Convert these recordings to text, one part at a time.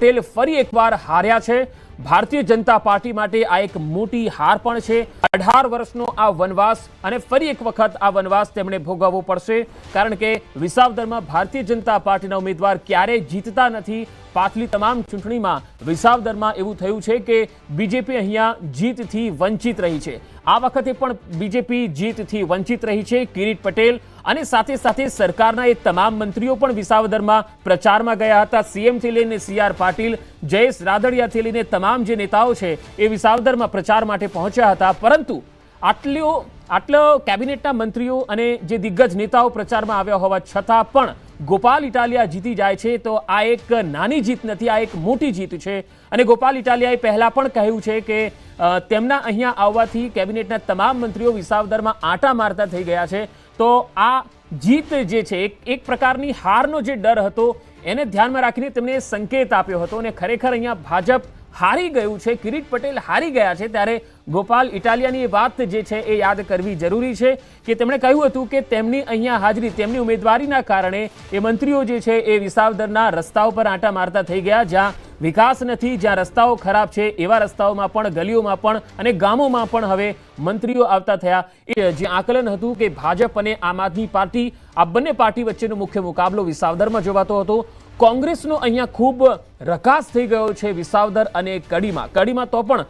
પટેલ ફરી એકવાર હાર્યા છે। ભારતીય જનતા પાર્ટી માટે આ એક મોટી હાર પણ છે। 18 વર્ષનો આ વનવાસ અને ફરી એક વખત આ વનવાસ તેમણે ભોગવવો પડશે, કારણ કે વિસાવદરમાં ભારતીય જનતા પાર્ટીના ઉમેદવાર ક્યારેય જીતતા નથી। પાછલી તમામ ચૂંટણીમાં વિસાવદરમાં એવું થયું છે કે બીજેપી અહીંયા જીતથી વંચિત રહી છે। આ વખતે પણ બીજેપી જીતથી વંચિત રહી છે। કિરીટ પટેલ અને સાથે સાથે સરકારના એ તમામ મંત્રીઓ પણ વિસાવદરમાં પ્રચારમાં ગયા હતા। સીએમથી લઈને સીઆર પાટીલ, જયેશ રાદડિયાથી લઈને તમામ જે નેતાઓ છે એ વિસાવદરમાં પ્રચાર માટે પહોંચ્યા હતા, પરંતુ આટલો કેબિનેટના મંત્રીઓ અને જે દિગ્ગજ નેતાઓ પ્રચારમાં આવ્યા હોવા છતાં પણ ગોપાલ ઇટાલિયા જીતી જાય છે, તો આ એક નાની જીત નથી, આ એક મોટી જીત છે। અને ગોપાલ ઇટાલિયાએ પહેલા પણ કહ્યું છે કે તેમના અહીંયા આવવાથી કેબિનેટના તમામ મંત્રીઓ વિસાવદરમાં આંટા મારતા થઈ ગયા છે। તો આ જીત જે છે એક પ્રકારની હારનો જે ડર હતો એને ધ્યાનમાં રાખીને તેમણે સંકેત આપ્યો હતો, અને ખરેખર અહીંયા ભાજપ હારી ગયું છે, કિરીટ પટેલ હારી ગયા છે। ત્યારે ગોપાલ ઇટાલિયાની વાત જે છે એ યાદ કરવી જરૂરી છે કે તેમણે કહ્યું હતું કે તેમની અહીંયા હાજરી, તેમની ઉમેદવારીના કારણે એ મંત્રીઓ જે છે એ વિસાવદરના રસ્તાઓ પર આંટા મારતા થઈ ગયા। જ્યાં વિકાસ નથી, જ્યાં રસ્તાઓ ખરાબ છે, એવા રસ્તાઓમાં પણ, ગલીઓમાં પણ અને ગામોમાં પણ હવે મંત્રીઓ આવતા થયા। એ જે આકલન હતું કે ભાજપ અને આમ આદમી પાર્ટી, આ બંને પાર્ટી વચ્ચેનો મુખ્ય મુકાબલો વિસાવદરમાં જોવાતો હતો। કોંગ્રેસનો અહીંયા ખૂબ રકાસ થઈ ગયો છે વિસાવદર અને કડીમાં તો પણ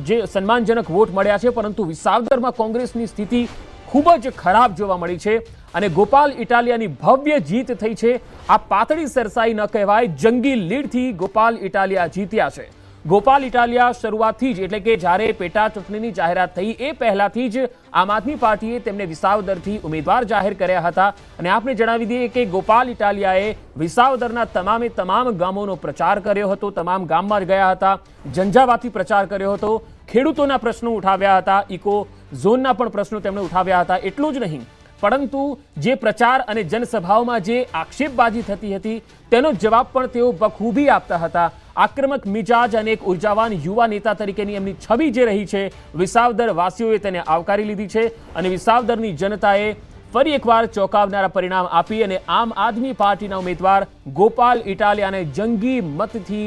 જે સન્માનજનક વોટ મળ્યા છે, પરંતુ વિસાવદરમાં કોંગ્રેસની સ્થિતિ ખૂબ જ ખરાબ જોવા મળી છે। અને ગોપાલ ઇટાલિયાની ભવ્ય જીત થઈ છે। આ પાતળી સરસાઈ ન કહેવાય, જંગી લીડથી ગોપાલ ઇટાલિયા જીત્યા છે। ગોપાલ ઇટાલિયા શરૂઆતથી જ, એટલે કે જ્યારે પેટા ચૂંટણીની જાહેરાત થઈ એ પહેલાથી જ આમ આદમી પાર્ટીએ તેમને વિસાવદરથી ઉમેદવાર જાહેર કર્યા હતા। અને આપણે જણાવી દઈએ કે ગોપાલ ઇટાલિયાએ વિસાવદરના તમામે તમામ ગામોનો પ્રચાર કર્યો હતો, તમામ ગામમાં ગયા હતા, ઝંઝાવાતી પ્રચાર કર્યો હતો, ખેડૂતોના પ્રશ્નો ઉઠાવ્યા હતા, ઇકો ઝોનના પણ પ્રશ્નો તેમણે ઉઠાવ્યા હતા। એટલું જ નહીં, પરંતુ જે પ્રચાર અને જનસભાઓમાં જે આક્ષેપબાજી થતી હતી તેનો જવાબ પણ તેઓ બખૂબી આપતા હતા। આક્રમક મિજાજ અને એક ઉર્જાવાન યુવા નેતા તરીકેની એમની છબી જે રહી છે, વિસાવદર વાસીઓએ તેને આવકારી લીધી છે। અને વિસાવદરની જનતાએ ફરી એકવાર ચોંકાવનારા પરિણામ આપી અને આમ આદમી પાર્ટીના ઉમેદવાર ગોપાલ ઇટાલિયાને જંગી મતથી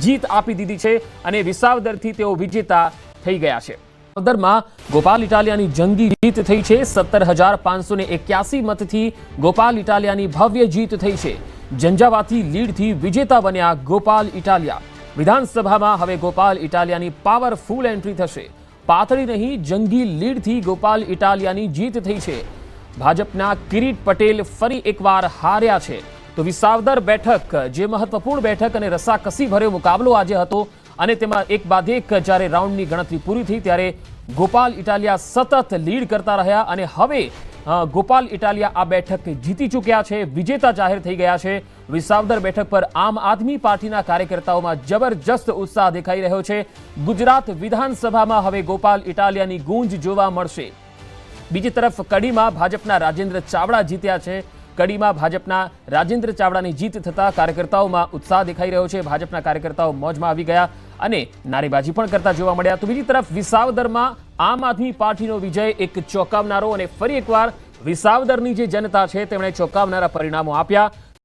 જીત આપી દીધી છે અને વિસાવદરથી તેઓ વિજેતા થઈ ગયા છે। વિસાવદરમાં ગોપાલ ઇટાલિયાની જંગી જીત થઈ છે। 17,581 મતથી ગોપાલ ઇટાલિયાની ભવ્ય જીત થઈ છે। ઝંઝાવાતી લીડથી વિજેતા બન્યા ગોપાલ ઇટાલિયા। વિધાનસભામાં હવે ગોપાલ ઇટાલિયાની પાવરફુલ એન્ટ્રી થશે। પાતળી નહીં, જંગી લીડથી ગોપાલ ઇટાલિયાની જીત થઈ છે। ભાજપના કિરીટ પટેલ ફરી એકવાર હાર્યા છે। તો વિસાવદર બેઠક, જે મહત્વપૂર્ણ બેઠક અને રસાકસી ભર્યો મુકાબલો આજે હતો, અને તેમાં એક બાદ એક જ્યારે રાઉન્ડની ગણતરી પૂરી થઈ ત્યારે ગોપાલ ઇટાલિયા સતત લીડ કરતા રહ્યા અને હવે ગોપાલ ઇટાલિયા આ બેઠક જીતી ચૂક્યા છે, વિજેતા જાહેર થઈ ગયા છે। વિસાવદર બેઠક પર આમ આદમી પાર્ટીના કાર્યકર્તાઓમાં જબરજસ્ત ઉત્સાહ દેખાઈ રહ્યો છે। ગુજરાત વિધાનસભામાં હવે ગોપાલ ઇટાલિયાની ગૂંજ જોવા મળશે। બીજી તરફ કડીમાં ભાજપના રાજેન્દ્ર ચાવડા જીત્યા છે। કડીમાં ભાજપના રાજેન્દ્ર ચાવડાની જીત થતા કાર્યકર્તાઓમાં ઉત્સાહ દેખાઈ રહ્યો છે। ભાજપના કાર્યકર્તાઓ મોજમાં આવી ગયા અને નારેબાજી પણ કરતા જોવા મળ્યા। તો બીજી તરફ વિસાવદરમાં આમ આદમી પાર્ટીનો વિજય એક ચોંકાવનારો, અને ફરી એકવાર વિસાવદરની જે જનતા છે તેમણે ચોંકાવનારા પરિણામો આપ્યા।